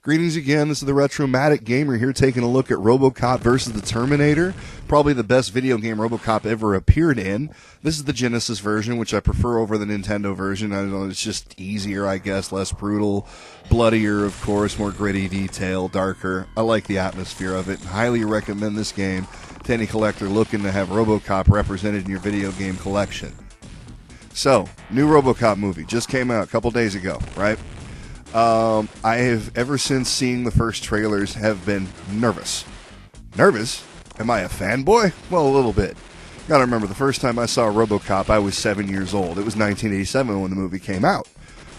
Greetings again, this is the Retro-Matic Gamer here taking a look at Robocop versus the Terminator. Probably the best video game Robocop ever appeared in. This is the Genesis version, which I prefer over the Nintendo version. I don't know, it's just easier, I guess, less brutal, bloodier, of course, more gritty detail, darker. I like the atmosphere of it. Highly recommend this game to any collector looking to have Robocop represented in your video game collection. So, new Robocop movie just came out a couple days ago, right? I have, ever since seeing the first trailers, have been nervous. Nervous? Am I a fanboy? Well, a little bit. Gotta remember, the first time I saw Robocop, I was 7 years old. It was 1987 when the movie came out.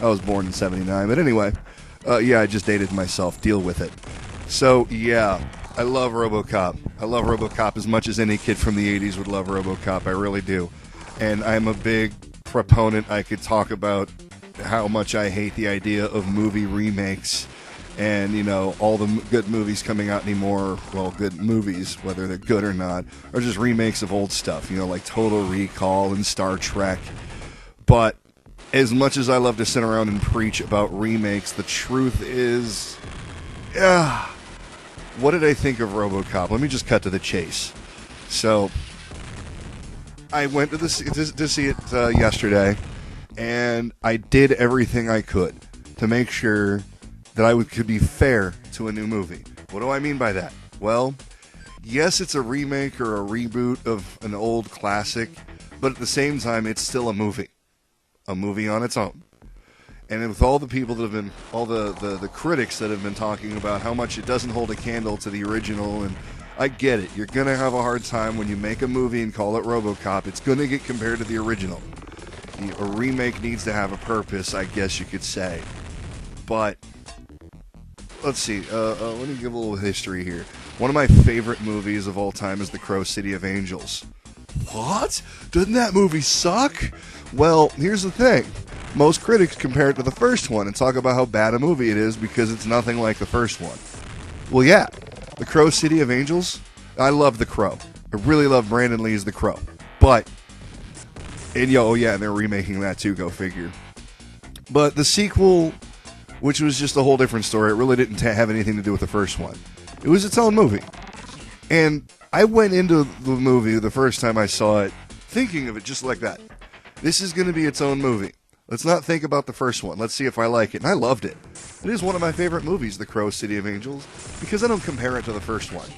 I was born in 79, but anyway, yeah, I just dated myself. Deal with it. So, yeah, I love Robocop. I love Robocop as much as any kid from the 80s would love Robocop. I really do. And I'm a big proponent. I could talk about how much I hate the idea of movie remakes and, you know, all the good movies coming out anymore, well, good movies, whether they're good or not, are just remakes of old stuff, you know, like Total Recall and Star Trek. But as much as I love to sit around and preach about remakes, the truth is, what did I think of Robocop? Let me just cut to the chase. So, I went to see it yesterday, and I did everything I could to make sure that I could be fair to a new movie. What do I mean by that? Well, yes, it's a remake or a reboot of an old classic, but at the same time, it's still a movie on its own. And with all the people that have been, all the critics that have been talking about how much it doesn't hold a candle to the original, and I get it. You're going to have a hard time when you make a movie and call it Robocop. It's going to get compared to the original. A remake needs to have a purpose, I guess you could say. But, let's see. Let me give a little history here. One of my favorite movies of all time is The Crow City of Angels. What? Doesn't that movie suck? Well, here's the thing. Most critics compare it to the first one and talk about how bad a movie it is because it's nothing like the first one. Well, yeah. The Crow City of Angels, I love The Crow. I really love Brandon Lee's The Crow. But, and they're remaking that too, go figure. But the sequel, which was just a whole different story, it really didn't have anything to do with the first one. It was its own movie. And I went into the movie the first time I saw it thinking of it just like that. This is going to be its own movie. Let's not think about the first one. Let's see if I like it. And I loved it. It is one of my favorite movies, The Crow City of Angels, because I don't compare it to the first one.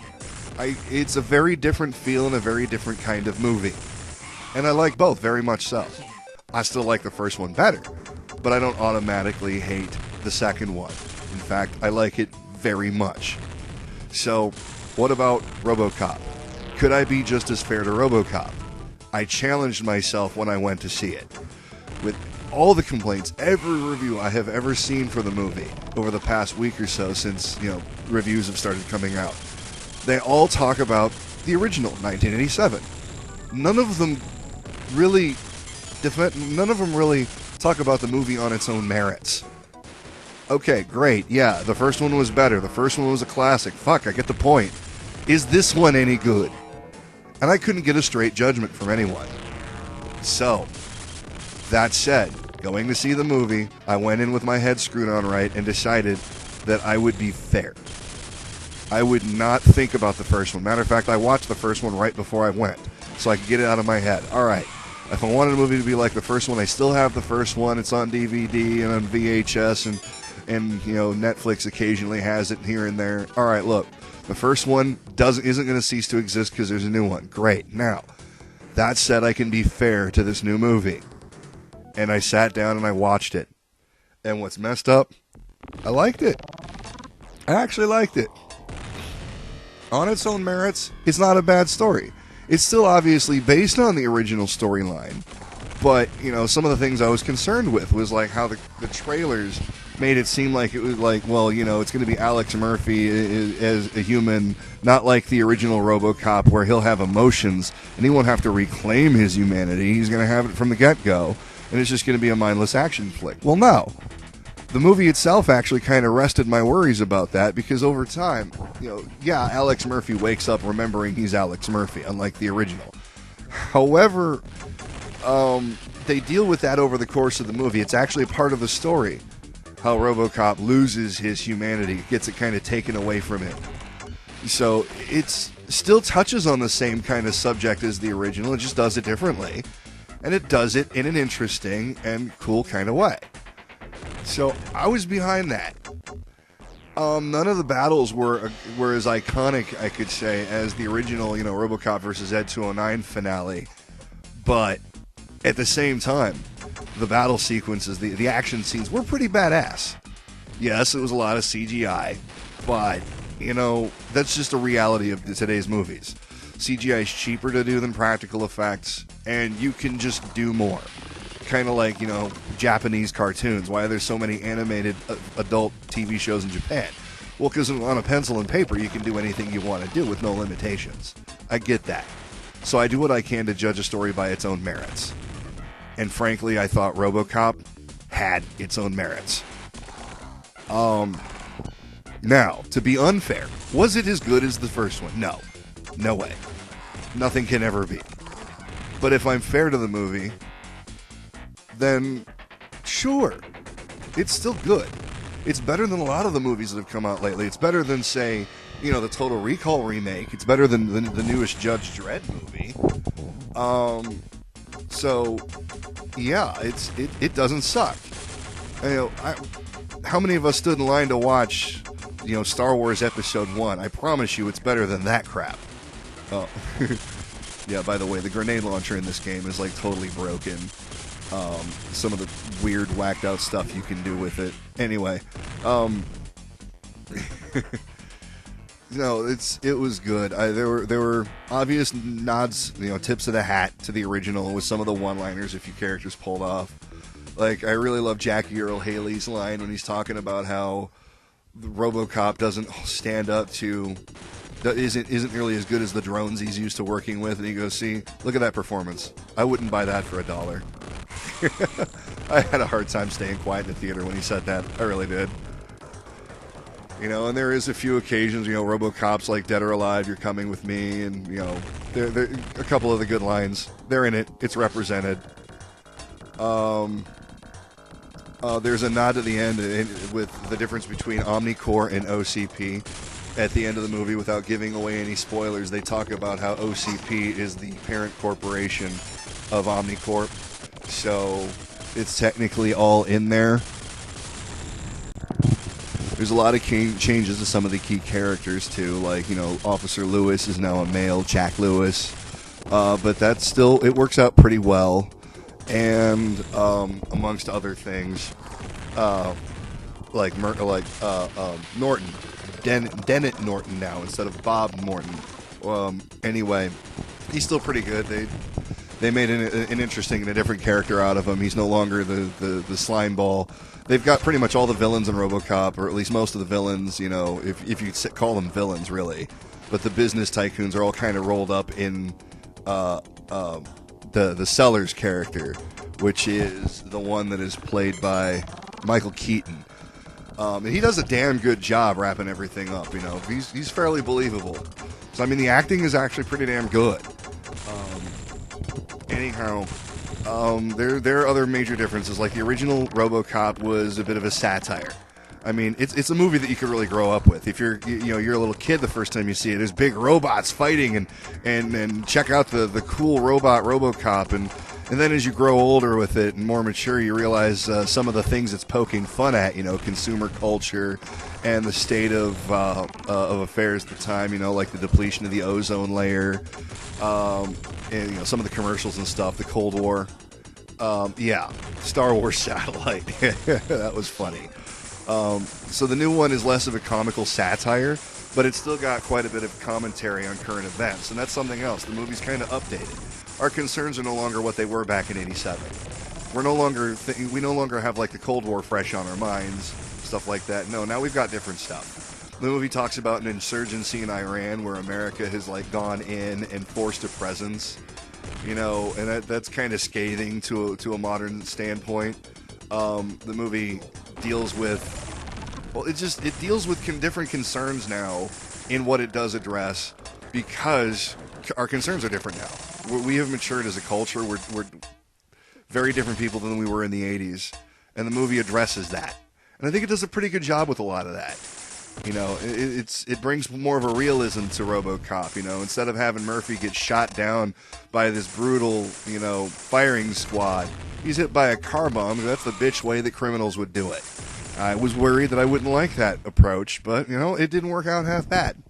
It's a very different feel and a very different kind of movie. And I like both, very much so. I still like the first one better, but I don't automatically hate the second one. In fact, I like it very much. So, what about Robocop? Could I be just as fair to Robocop? I challenged myself when I went to see it. With all the complaints, every review I have ever seen for the movie over the past week or so since, reviews have started coming out, they all talk about the original, 1987. None of them really talk about the movie on its own merits. Okay, great, yeah, the first one was better, the first one was a classic, fuck, I get the point. Is this one any good? And I couldn't get a straight judgment from anyone. So, that said, going to see the movie, I went in with my head screwed on right and decided that I would be fair. I would not think about the first one. Matter of fact, I watched the first one right before I went, so I could get it out of my head. All right, if I wanted a movie to be like the first one, I still have the first one. It's on DVD and on VHS, and Netflix occasionally has it here and there. All right, look, the first one isn't going to cease to exist because there's a new one. Great. Now, that said, I can be fair to this new movie. And I sat down and I watched it. And what's messed up? I liked it. I actually liked it. On its own merits, it's not a bad story. It's still obviously based on the original storyline. But, some of the things I was concerned with was like how the trailers made it seem like it was like, well, it's going to be Alex Murphy as a human, not like the original Robocop where he'll have emotions and he won't have to reclaim his humanity. He's going to have it from the get-go. And it's just going to be a mindless action flick. Well, no. The movie itself actually kind of rested my worries about that because over time, Alex Murphy wakes up remembering he's Alex Murphy, unlike the original. However, they deal with that over the course of the movie. It's actually part of the story. how Robocop loses his humanity, gets it kind of taken away from him. So it's still touches on the same kind of subject as the original, it just does it differently. And it does it in an interesting and cool kind of way. So I was behind that. None of the battles were as iconic, I could say, as the original, Robocop versus Ed 209 finale. But at the same time, the battle sequences, the action scenes were pretty badass. Yes, it was a lot of CGI, but, that's just a reality of today's movies. CGI is cheaper to do than practical effects, and you can just do more. Kind of like, Japanese cartoons. Why are there so many animated adult TV shows in Japan? Well, because on a pencil and paper, you can do anything you want to do with no limitations. I get that. So I do what I can to judge a story by its own merits. And frankly, I thought Robocop had its own merits. Now, to be unfair, was it as good as the first one? No. No way. Nothing can ever be. But if I'm fair to the movie, then sure, it's still good. It's better than a lot of the movies that have come out lately. It's better than, say, the Total Recall remake. It's better than the newest Judge Dredd movie. So, yeah, it doesn't suck. How many of us stood in line to watch, Star Wars Episode 1? I promise you it's better than that crap. Oh. Yeah, by the way, the grenade launcher in this game is, totally broken. Some of the weird, whacked out stuff you can do with it. Anyway, no, it was good. There were obvious nods, tips of the hat to the original with some of the one-liners a few characters pulled off. I really love Jackie Earl Haley's line when he's talking about how the Robocop doesn't stand up to, isn't nearly as good as the drones he's used to working with, and he goes, "See, look at that performance. I wouldn't buy that for $1." I had a hard time staying quiet in the theater when he said that. I really did. And there is a few occasions, Robocop's like "Dead or Alive, you're coming with me," and there a couple of the good lines. They're in it. It's represented. There's a nod at the end with the difference between Omnicorp and OCP. At the end of the movie, without giving away any spoilers, they talk about how OCP is the parent corporation of Omnicorp. So it's technically all in there. There's a lot of changes to some of the key characters too, Officer Lewis is now a male, Jack Lewis, but that's still, it works out pretty well. And amongst other things, Norton, Dennett Norton now instead of Bob Morton. Anyway, he's still pretty good. They made an interesting and a different character out of him. He's no longer the slime ball. They've got pretty much all the villains in RoboCop, or at least most of the villains, if you call them villains, really. But the business tycoons are all kind of rolled up in the Sellers character, which is the one that is played by Michael Keaton. And he does a damn good job wrapping everything up, He's fairly believable. So, the acting is actually pretty damn good. Anyhow, there are other major differences. Like the original RoboCop was a bit of a satire. It's a movie that you could really grow up with. If you're a little kid the first time you see it, there's big robots fighting and check out the cool robot RoboCop, and then as you grow older with it and more mature, you realize some of the things it's poking fun at. Consumer culture and the state of affairs at the time. Like the depletion of the ozone layer. And some of the commercials and stuff, the Cold War. Star Wars Satellite. That was funny. So the new one is less of a comical satire, but it's still got quite a bit of commentary on current events, and that's something else. The movie's kind of updated. Our concerns are no longer what they were back in '87. We no longer have the Cold War fresh on our minds, stuff like that. No, now we've got different stuff. The movie talks about an insurgency in Iran where America has gone in and forced a presence, and that's kind of scathing to a modern standpoint. The movie deals with, it deals with different concerns now in what it does address, because our concerns are different now. We have matured as a culture. We're very different people than we were in the '80s, and the movie addresses that. And I think it does a pretty good job with a lot of that. You know, it brings more of a realism to RoboCop. You know, instead of having Murphy get shot down by this brutal, you know, firing squad, he's hit by a car bomb. That's the bitch way that criminals would do it. I was worried that I wouldn't like that approach, but, you know, it didn't work out half bad.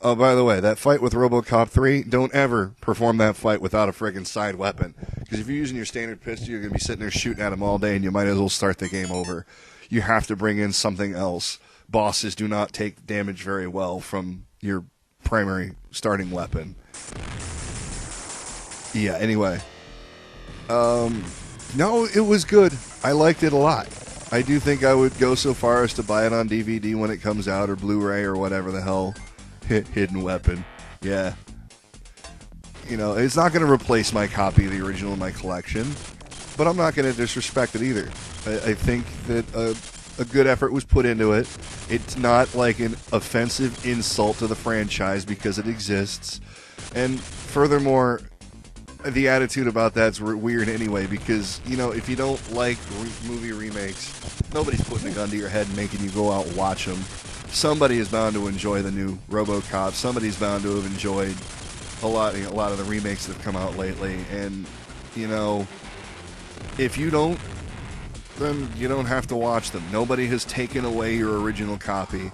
Oh, by the way, that fight with RoboCop 3, don't ever perform that fight without a friggin' side weapon. Because if you're using your standard pistol, you're going to be sitting there shooting at him all day, and you might as well start the game over. You have to bring in something else. Bosses do not take damage very well from your primary starting weapon. Yeah, anyway. No, it was good. I liked it a lot. I do think I would go so far as to buy it on DVD when it comes out, or Blu-ray, or whatever the hell. Hidden weapon. Yeah. You know, it's not going to replace my copy of the original in my collection, but I'm not going to disrespect it either. I think that a good effort was put into it. It's not like an offensive insult to the franchise because it exists. And furthermore, the attitude about that's weird anyway, because, you know, if you don't like movie remakes, nobody's putting a gun to your head and making you go out and watch them. Somebody is bound to enjoy the new RoboCop. Somebody's bound to have enjoyed a lot of the remakes that have come out lately. And, you know, if you don't, then you don't have to watch them. Nobody has taken away your original copy.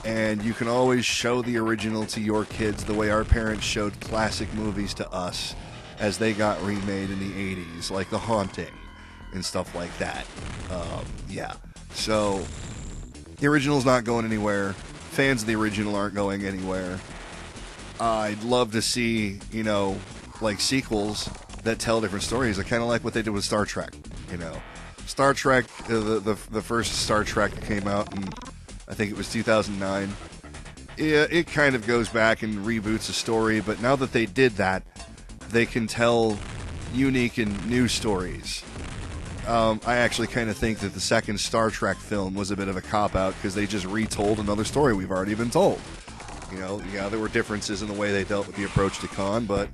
And you can always show the original to your kids the way our parents showed classic movies to us as they got remade in the 80s, like The Haunting and stuff like that. Yeah. So the original's not going anywhere. Fans of the original aren't going anywhere. I'd love to see, you know, like sequels that tell different stories. I kind of like what they did with Star Trek. You know, Star Trek, the first Star Trek that came out in, I think it was 2009. It kind of goes back and reboots a story, but now that they did that, they can tell unique and new stories. I actually kind of think that the second Star Trek film was a bit of a cop-out because they just retold another story we've already been told. You know, yeah, there were differences in the way they dealt with the approach to Khan, but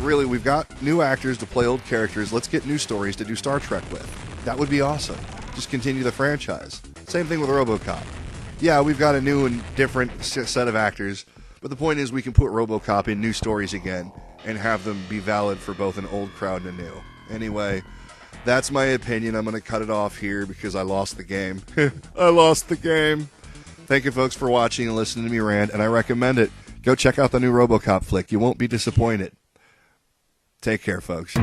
really, we've got new actors to play old characters. Let's get new stories to do Star Trek with. That would be awesome. Just continue the franchise. Same thing with RoboCop. Yeah, we've got a new and different set of actors, but the point is we can put RoboCop in new stories again and have them be valid for both an old crowd and a new. Anyway, that's my opinion. I'm going to cut it off here because I lost the game. I lost the game. Thank you, folks, for watching and listening to me rant, and I recommend it. Go check out the new RoboCop flick. You won't be disappointed. Take care, folks.